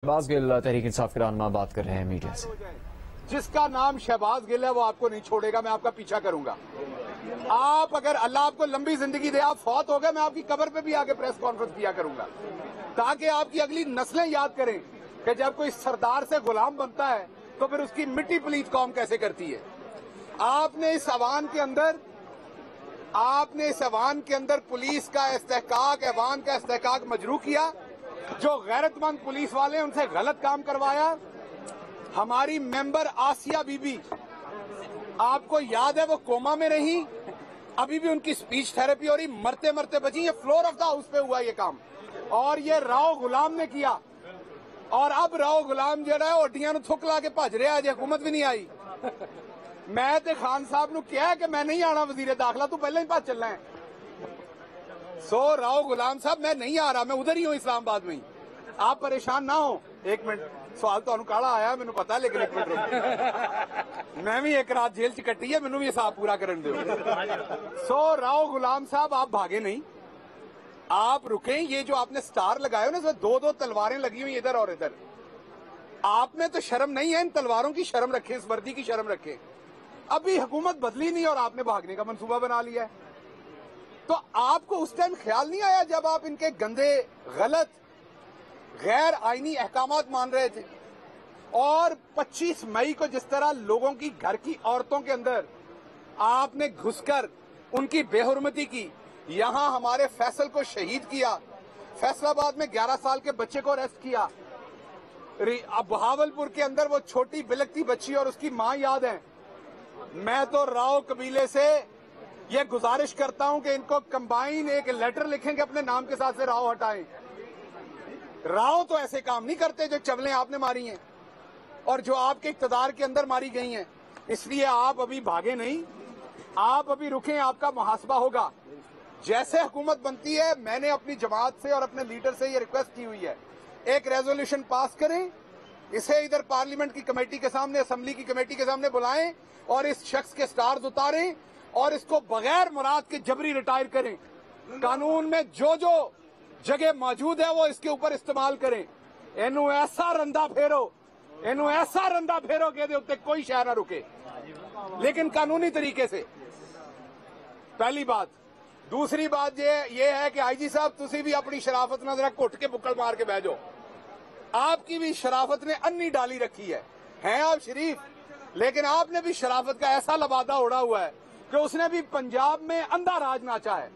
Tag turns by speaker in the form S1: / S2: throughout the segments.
S1: शहबाज गिल तहरीक इंसाफ के रहनुमा बात कर रहे हैं मीडिया से।
S2: जिसका नाम शहबाज गिल है वो आपको नहीं छोड़ेगा, मैं आपका पीछा करूंगा। आप अगर अल्लाह आपको लंबी जिंदगी दे, आप फौत हो गए, मैं आपकी कब्र पे भी आके प्रेस कॉन्फ्रेंस किया करूंगा ताकि आपकी अगली नस्लें याद करें कि जब कोई सरदार से गुलाम बनता है तो फिर उसकी मिट्टी पलीत कौम कैसे करती है। आपने इस अवान के अंदर पुलिस का इस्तेहकाक, ऐवान का इस्तेहकाक मजरू किया। जो गैरतमंद पुलिस वाले हैं उनसे गलत काम करवाया। हमारी मेंबर आसिया बीबी, आपको याद है वो कोमा में रही, अभी भी उनकी स्पीच थेरेपी हो रही, मरते मरते बची। ये फ्लोर ऑफ द हाउस पे हुआ ये काम और ये राव गुलाम ने किया। और अब राव गुलाम जो है ओटियां थुक ला के भज रहा है, हुकूमत भी नहीं आई। मैं तो खान साहब ने कहा कि मैं नहीं आना वजीर दाखिला, तू पहले ही भज चलना है। राव गुलाम साहब मैं नहीं आ रहा, मैं उधर ही हूँ इस्लामाबाद में ही, आप परेशान ना हो। एक मिनट, सवाल तो काला आया मैंने पता, लेकिन एक मिनट मैं भी एक रात जेल च कट्टी है, मैनू भी हिसाब पूरा करन दो। राव गुलाम साहब आप भागे नहीं, आप रुके। ये जो आपने स्टार लगाए हो ना, इसमें दो दो तलवारें लगी हुई इधर और इधर। आप में तो शर्म नहीं है, इन तलवारों की शर्म रखें, इस वर्दी की शर्म रखें। अभी हुकूमत बदली नहीं और आपने भागने का मंसूबा बना लिया है। तो आपको उस टाइम ख्याल नहीं आया जब आप इनके गंदे, गलत, गैर आईनी अहकामात मान रहे थे। और 25 मई को जिस तरह लोगों की घर की औरतों के अंदर आपने घुसकर उनकी बेहुरमती की, यहां हमारे फैसल को शहीद किया, फैसलाबाद में 11 साल के बच्चे को अरेस्ट किया, बहावलपुर के अंदर वो छोटी बिलकती बच्ची और उसकी मां याद है। मैं तो राव कबीले से ये गुजारिश करता हूं कि इनको कंबाइन एक लेटर लिखेंगे अपने नाम के साथ से राव हटाएं। राव तो ऐसे काम नहीं करते जो चवलें आपने मारी हैं और जो आपके इक्तदार के अंदर मारी गई हैं। इसलिए आप अभी भागे नहीं, आप अभी रुकें, आपका मुहासबा होगा। जैसे हुकूमत बनती है, मैंने अपनी जमात से और अपने लीडर से ये रिक्वेस्ट की हुई है, एक रेजोल्यूशन पास करें, इसे इधर पार्लियामेंट की कमेटी के सामने, असेंबली की कमेटी के सामने बुलाएं और इस शख्स के स्टार्स उतारें और इसको बगैर मुराद के जबरी रिटायर करें। कानून में जो जो जगह मौजूद है वो इसके ऊपर इस्तेमाल करें। इनू ऐसा रंदा फेरो के दे उत्ते कोई शह ना रुके, लेकिन कानूनी तरीके से। पहली बात। दूसरी बात ये है कि आईजी साहब तुसी भी अपनी शराफत ना जरा घुट के बुक्कड़ मार के बह जाओ। आपकी भी शराफत ने अन्नी डाली रखी है आप शरीफ, लेकिन आपने भी शराफत का ऐसा लबादा उड़ा हुआ है कि उसने भी पंजाब में अंधा राज नाचा है।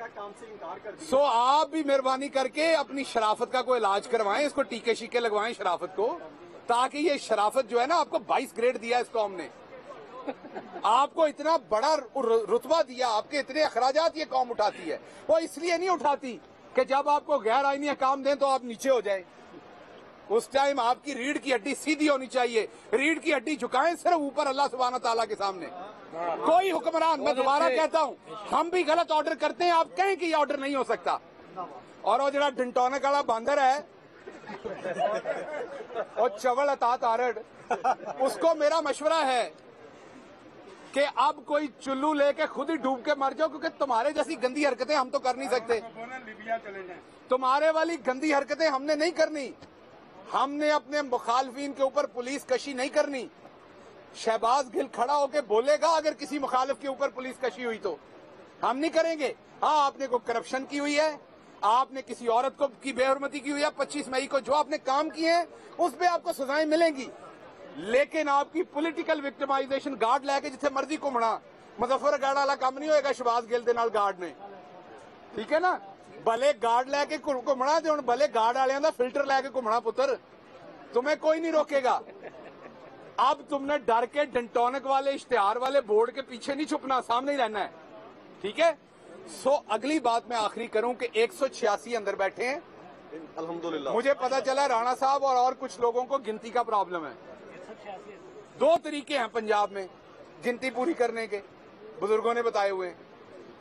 S2: काम से इनकार कर दिया। आप भी मेहरबानी करके अपनी शराफत का कोई इलाज करवाएं, इसको टीके शीके लगवाएं शराफत को, ताकि ये शराफत जो है ना, आपको 22 ग्रेड दिया इस कौम ने, आपको इतना बड़ा रुतबा दिया, आपके इतने अखराजात ये कौम उठाती है। वो इसलिए नहीं उठाती कि जब आपको गैर आईनी काम दें तो आप नीचे हो जाएं। उस टाइम आपकी रीढ़ की हड्डी सीधी होनी चाहिए, रीढ़ की हड्डी झुकाएं सिर्फ ऊपर अल्लाह सुब्हाना ताला के सामने। कोई हुक्मरान, मैं दोबारा कहता हूं, हम भी गलत ऑर्डर करते हैं, आप कहें कि ये ऑर्डर नहीं हो सकता। और वो जरा डिंटोनिक वाला बंदर है और चवल अतात आरड़, उसको मेरा मशवरा है कि अब कोई चुल्लू लेके खुद ही डूब के मर जाओ, क्योंकि तुम्हारे जैसी गंदी हरकतें हम तो कर नहीं सकते। तुम्हारे वाली गंदी हरकतें हमने नहीं करनी। हमने अपने मुखालफिन के ऊपर पुलिस कशी नहीं करनी। शहबाज गिल खड़ा होकर बोलेगा अगर किसी मुखालिफ के ऊपर पुलिस कशी हुई तो हम नहीं करेंगे। हाँ, आपने को करप्शन की हुई है, आपने किसी औरत को की बेहुरमती की हुई है, 25 मई को जो आपने काम किए हैं उस पर आपको सजाएं मिलेंगी। लेकिन आपकी पॉलिटिकल विक्टिमाइजेशन गार्ड लैके जिथे मर्जी घूमना, मुजफ्फरगढ़ वाला काम नहीं होएगा शहबाज गिल दे नाल गार्ड ने, ठीक है ना। भले गार्ड लैके घूमना ते हुण भले गार्ड वालियां दा फिल्टर लैके घूमना पुत्र, तुम्हें कोई नहीं रोकेगा। अब तुमने डर के डेंटोनिक वाले इश्तिहार वाले बोर्ड के पीछे नहीं छुपना, सामने ही रहना है, ठीक है। अगली बात मैं आखिरी करूं कि 186 अंदर बैठे हैं अल्हम्दुलिल्लाह। मुझे पता चला राणा साहब और कुछ लोगों को गिनती का प्रॉब्लम है। 2 तरीके हैं पंजाब में गिनती पूरी करने के, बुजुर्गों ने बताए हुए।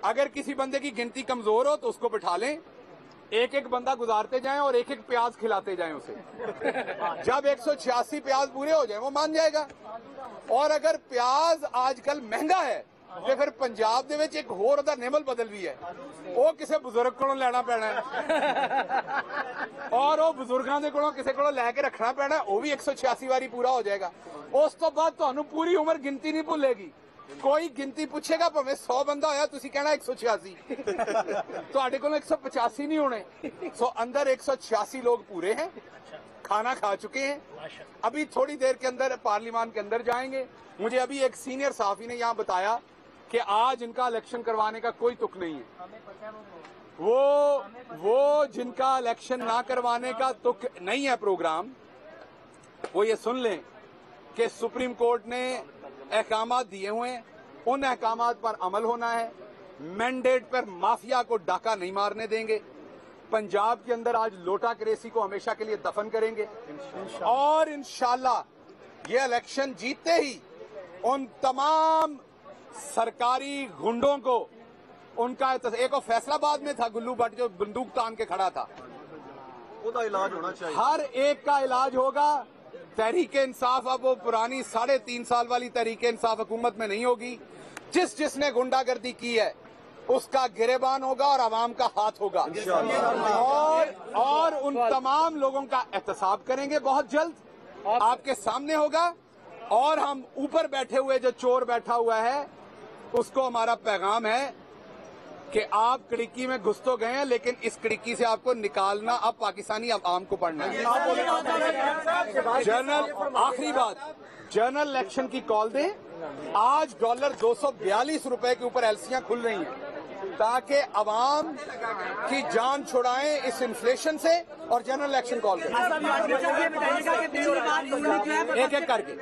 S2: अगर किसी बंदे की गिनती कमजोर हो तो उसको बिठा लें, एक एक बंदा गुजारते जाएं और एक एक प्याज खिलाते जाएं उसे। जब 186 प्याज पूरे हो जाएं वो मान जाएगा। और अगर प्याज आजकल महंगा है ਤੇ ਫਿਰ ਪੰਜਾਬ ਦੇ ਵਿੱਚ ਇੱਕ ਹੋਰ ਉਹਦਾ ਨਿਯਮ ਬਦਲ ਵੀ ਹੈ, ਉਹ ਕਿਸੇ ਬਜ਼ੁਰਗ ਕੋਲੋਂ ਲੈਣਾ ਪੈਣਾ ਹੈ ਔਰ ਉਹ ਬਜ਼ੁਰਗਾਂ ਦੇ ਕੋਲੋਂ ਕਿਸੇ ਕੋਲੋਂ ਲੈ ਕੇ ਰੱਖਣਾ ਪੈਣਾ, ਉਹ ਵੀ 186 ਵਾਰੀ ਪੂਰਾ ਹੋ ਜਾਏਗਾ। ਉਸ ਤੋਂ ਬਾਅਦ ਤੁਹਾਨੂੰ ਪੂਰੀ ਉਮਰ ਗਿਣਤੀ ਨਹੀਂ ਭੁੱਲੇਗੀ। ਕੋਈ ਗਿਣਤੀ ਪੁੱਛੇਗਾ ਭਾਵੇਂ 100 ਬੰਦਾ ਹੋਇਆ, ਤੁਸੀਂ ਕਹਿਣਾ 186 ਤੁਹਾਡੇ ਕੋਲੋਂ 185 नहीं होने। सो अंदर 186 लोग पूरे हैं, खाना खा चुके हैं, अभी थोड़ी देर के अंदर पार्लियामान के अंदर जाएंगे। मुझे अभी एक सीनियर साहबी ने यहाँ बताया कि आज इनका इलेक्शन करवाने का कोई तुक नहीं है। वो जिनका इलेक्शन ना करवाने का तुक नहीं है प्रोग्राम, वो ये सुन लें कि सुप्रीम कोर्ट ने अहकामात दिए हुए हैं, उन अहकामात पर अमल होना है। मैंडेट पर माफिया को डाका नहीं मारने देंगे। पंजाब के अंदर आज लोटा क्रेसी को हमेशा के लिए दफन करेंगे और इंशाल्लाह ये इलेक्शन जीतते ही उन तमाम सरकारी गुंडों को उनका एक और फैसलाबाद में था गुल्लू भट्ट जो बंदूक तान के खड़ा था,
S3: उसका इलाज होना चाहिए।
S2: हर एक का इलाज होगा। तहरीके इंसाफ अब वो पुरानी 3.5 साल वाली तहरीके इंसाफ हुकूमत में नहीं होगी। जिसने गुंडागर्दी की है उसका गिरेबान होगा और आवाम का हाथ होगा और उन तमाम लोगों का एहतसाब करेंगे बहुत जल्द आपके सामने होगा। और हम ऊपर बैठे हुए जो चोर बैठा हुआ है उसको हमारा पैगाम है कि आप खिड़की में घुस तो गए हैं, लेकिन इस खिड़की से आपको निकालना अब पाकिस्तानी आवाम को पड़ना है। जनरल आखिरी बात, जनरल इलेक्शन की कॉल दें। आज डॉलर 242 रुपए के ऊपर एलसीयां खुल रही हैं ताकि अवाम की जान छुड़ाएं इस इन्फ्लेशन से और जनरल इलेक्शन कॉल करें। एक एक करके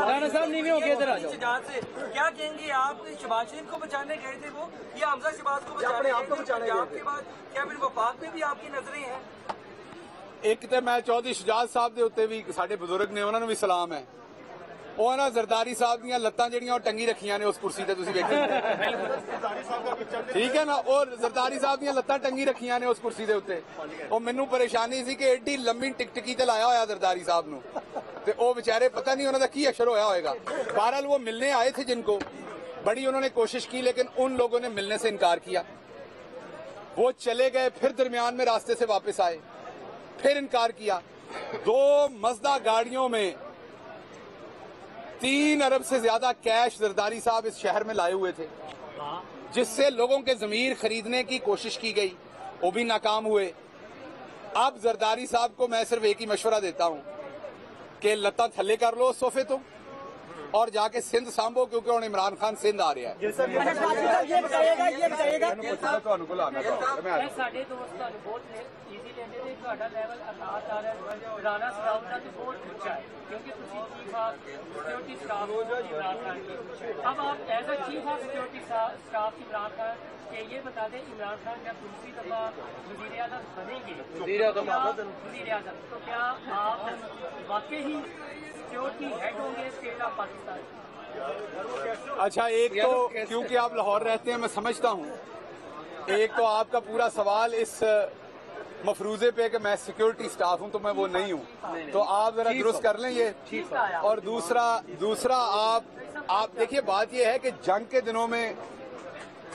S4: राणा साहब नीवे हो गए इधर आ जाओ। क्या कहेंगे आप? शहबाज शरीफ को बचाने गए थे वो, या हमजा शहबाज को बचाने गए थे? आपके बाद क्या फिर वफाक में भी आपकी नजरें हैं?
S2: एक तो मैं चौधरी शुजात साहब के उत्ते भी साडे बुजुर्ग ने उन्होंने भी सलाम है। ਉਹ ਨਾ ਜ਼ਰਦਾਰੀ ਸਾਹਿਬ ਦੀਆਂ ਲੱਤਾਂ ਜਿਹੜੀਆਂ ਉਹ ਟੰਗੀ ਰੱਖੀਆਂ ਨੇ ਉਸ ਕੁਰਸੀ ਤੇ ਤੁਸੀਂ ਵੇਖੋ ਠੀਕ ਹੈ ਨਾ, ਉਹ ਜ਼ਰਦਾਰੀ ਸਾਹਿਬ ਦੀਆਂ ਲੱਤਾਂ ਟੰਗੀ ਰੱਖੀਆਂ ਨੇ ਉਸ ਕੁਰਸੀ ਦੇ ਉੱਤੇ। ਉਹ ਮੈਨੂੰ ਪਰੇਸ਼ਾਨੀ ਸੀ ਕਿ ਐਡੀ ਲੰਮੀ ਟਿਕਟਕੀ ਤੇ ਲਾਇਆ ਹੋਇਆ ਜ਼ਰਦਾਰੀ ਸਾਹਿਬ ਨੂੰ ਤੇ ਉਹ ਵਿਚਾਰੇ ਪਤਾ ਨਹੀਂ ਉਹਨਾਂ ਦਾ ਕੀ ਅਸ਼ਰ ਹੋਇਆ ਹੋਏਗਾ। बहरहाल वो मिलने आए थे जिनको बड़ी उन्होंने कोशिश की, लेकिन उन लोगों ने मिलने से इनकार किया। वो चले गए, फिर दरमियान में रास्ते से वापस आए, फिर इनकार किया। 2 मजदा गाड़ियों में 3 अरब से ज्यादा कैश जरदारी साहब इस शहर में लाए हुए थे, जिससे लोगों के जमीर खरीदने की कोशिश की गई, वो भी नाकाम हुए। अब जरदारी साहब को मैं सिर्फ एक ही मशवरा देता हूं कि लत्ता थले कर लो सोफे तो और जाके सिंध सांभो, क्योंकि उन्हें इमरान खान सिंध आ रहा है।
S4: ਰਾਣਾ ਸਾਹਿਬ ਦਾ ਬਹੁਤ ਉੱਚਾ ਹੈ क्योंकि chief of security staff Imran Khan की। अब आप as a chief of security staff Imran Khan के ये बता दें, इमरान खान जब दूसरी दफा वजीर आजम बनेंगे वजीर आजम, तो क्या आप वाकई ही सिक्योरिटी हेड होंगे स्टेट ऑफ पाकिस्तान?
S2: अच्छा, एक तो क्योंकि आप लाहौर रहते हैं मैं समझता हूं, एक तो आपका पूरा सवाल इस मफरूजे पे कि मैं सिक्योरिटी स्टाफ हूं तो मैं वो नहीं हूं, तो आप जरा दुरुस्त कर लें ये। और दूसरा आप देखिए, बात ये है कि जंग के दिनों में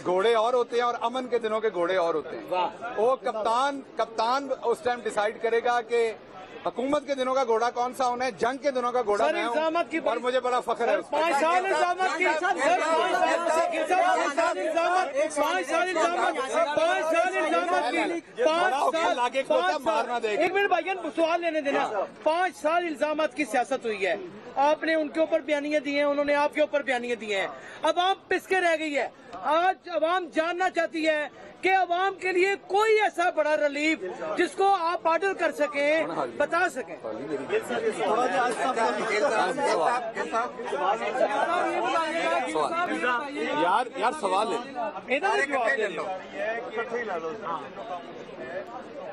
S2: घोड़े और होते हैं और अमन के दिनों के घोड़े और होते हैं। वो कप्तान उस टाइम डिसाइड करेगा कि हुकूमत के दिनों का घोड़ा कौन सा होना है, जंग के दिनों का घोड़ा मैं हूं और मुझे बड़ा फख्र है।
S4: 5 साल इल्जामत की, 1 मिनट भाईजान सवाल लेने देना। 5 साल इल्जामत की सियासत हुई है, आपने उनके ऊपर बयानियां दी हैं, उन्होंने आपके ऊपर बयानियां दी हैं, अब आप पिसके रह गई है। आज अवाम जानना चाहती है कि अवाम के लिए कोई ऐसा बड़ा रिलीफ जिसको आप ऑर्डर कर सकें, बता सकें।
S2: यार सवाल है,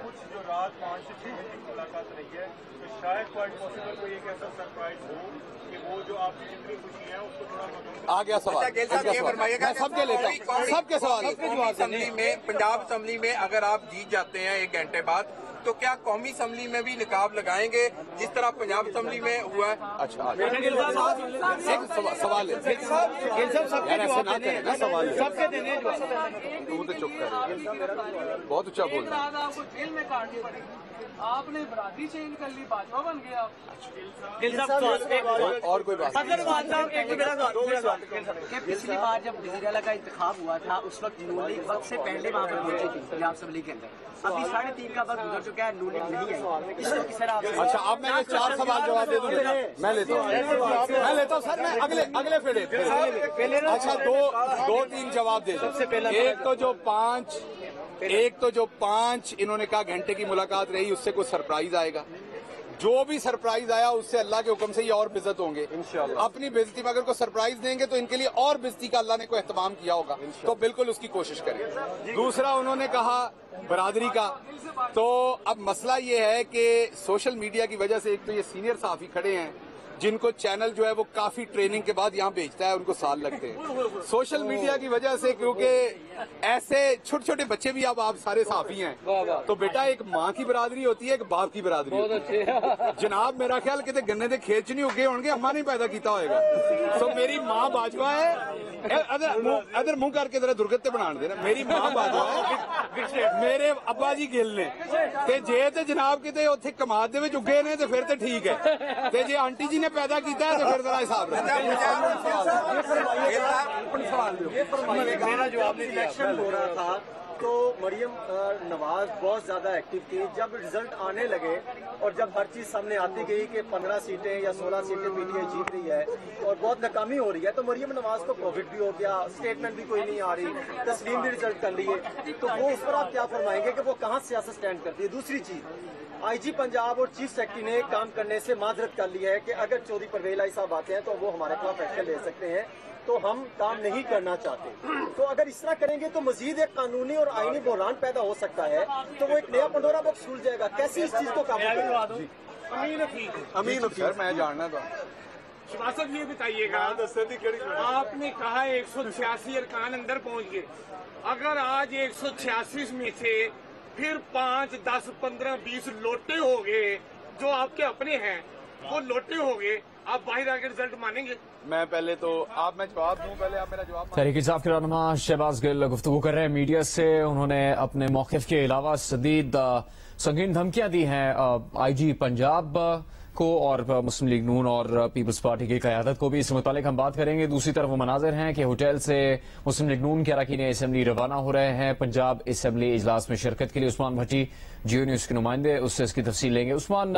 S3: कुछ जो रात 5 से 6 बजे की मुलाकात रही है, तो शायद क्वाइट पॉसिबल कोई एक ऐसा सरप्राइज हो कि वो जो आपकी जितनी खुशी है उसको थोड़ा
S2: आ गया सवाल। मैं सबके लेता हूँ, सबके सवाल
S5: पंजाब असेंबली में अगर आप जीत जाते हैं 1 घंटे बाद, تو کیا قومی اسمبلی میں بھی نقاب لگائیں گے جس طرح پنجاب اسمبلی میں ہوا ہے؟
S2: اچھا ایک سوال ہے ایسے نہ کریں نا سوال تو چپ کرے بہت اچھا بول رہا ہے.
S6: آپ کو جیل میں کاٹنی پڑی آپ نے برادری چینج کر لی باجوہ بن گیا
S2: اور کوئی بات
S7: کہ پچھلی بار جب وزیر اعلیٰ کا انتخاب ہوا تھا اس وقت نون لیگ وقت سے پہلے وہاں پر پہنچی تھی پنجاب اسمبلی کے اندر. ابھی 3.5 کا وقت گزر چکا ہے, نون لیگ نہیں آئی. اس کو کس طرح
S2: اچھا اب میں یہ 4 سوال جواب دے دوں میں لیتا ہوں سر میں اگلے پھیڑے اچھا 2-3 جواب دے دوں. ایک تو جو 5 انہوں نے کہا گھنٹے کی ملاقات رہی اس سے کوئی سرپرائز آئے گا. جو بھی سرپرائز آیا اس سے اللہ کے حکم سے یہ اور بےعزت ہوں گے اپنی بےعزتی میں. اگر کوئی سرپرائز دیں گے تو ان کے لیے اور بےعزتی کا اللہ نے کوئی اہتمام کیا ہوگا تو بالکل اس کی کوشش کریں. دوسرا انہوں نے کہا برادری کا, تو اب مسئلہ یہ ہے کہ سوشل میڈیا کی وجہ سے ایک تو یہ سینئر صحافی کھڑے ہیں جن کو چینل جو ہے وہ کافی ٹریننگ کے بعد یہاں بھیجتا ہے, ان کو سال لگتے ہیں. سوشل میڈیا کی وجہ سے کیونکہ ایسے چھوٹے چھوٹے بچے بھی اب آپ سارے صحافی ہیں تو بیٹا ایک ماں کی برادری ہوتی ہے ایک باپ کی برادری ہوتی ہے. جناب میرا خیال کہ گنے دے کھیت چ نہیں اگے ہون گے, اماں نہیں پیدا کیتا ہوئے گا. تو میری ماں باجوہ ہے, ادھر منہ کر کے ذرا درگت بنا دینا. میری ماں باجوہ ہے, میرے ابا جی گل نے تے جے تے جناب کتے اوتھے کماد دے وچ اگے نے تے پھر تے ٹھیک ہے, تے جے آنٹی جی نے پیدا کیتا ہے تو پھر ذرا حساب
S7: میرا جواب الیکشن ہو رہا تھا تو مریم نواز بہت زیادہ ایکٹیو تھی. جب رزلٹ آنے لگے اور جب ہر چیز سامنے آتی گئی کہ 15 سیٹیں یا 16 سیٹیں پی ٹی آئی جیت رہی ہے اور بہت ناکامی ہو رہی ہے تو مریم نواز کو پروفٹ بھی ہو گیا, اسٹیٹمنٹ بھی کوئی نہیں آ رہی, تسلیم بھی رزلٹ کر لیے. تو وہ اس پر آپ کیا فرمائیں گے کہ وہ کہاں سیاست اسٹینڈ کرتی ہے؟ دوسری چیز آئی جی پنجاب اور چیف سیکرٹری نے کام کرنے سے معذرت کر لی ہے کہ اگر چودھری پرویز الہی صاحب آتے ہیں تو وہ ہمارے خلاف ایکشن لے سکتے ہیں, تو ہم کام نہیں کرنا چاہتے. تو اگر اس طرح کریں گے تو مزید ایک قانونی اور آئینی بحران پیدا ہو سکتا ہے, تو وہ ایک نیا پنڈورا باکس کھل جائے گا. کیسے اس چیز کو قابو کریں؟
S2: امین سر میں جاننا تھا
S8: شہباز صاحب یہ بتائیے گا, آپ نے کہا 186 ارکان اندر پہنچ گئے, اگر آج 186 میں سے پھر 5, 10, 15, 20 لوٹے ہو گئے جو آپ کے اپنے ہیں, وہ لوٹے ہو گئے, آپ باہر آ کے رزلٹ مانیں گے؟
S2: میں پہلے تو آپ میں جواب دوں, پہلے آپ میرا جواب.
S1: تحریک انصاف کے رہنما شہباز گل گفتگو کر رہے ہیں میڈیا سے. انہوں نے اپنے موقف کے علاوہ شدید سنگین دھمکیاں دی ہیں آئی جی پنجاب کو اور مسلم لیگ نون اور پیپلز پارٹی کی قیادت کو بھی. اس متعلق ہم بات کریں گے. دوسری طرف وہ مناظر ہیں کہ ہوٹل سے مسلم لیگ نون کے اراکین اسمبلی روانہ ہو رہے ہیں پنجاب اسمبلی اجلاس میں شرکت کے لیے. عثمان بھٹی جیو نیوز کے نمائندے, اس سے اس کی تفصیل لیں گے. عثمان,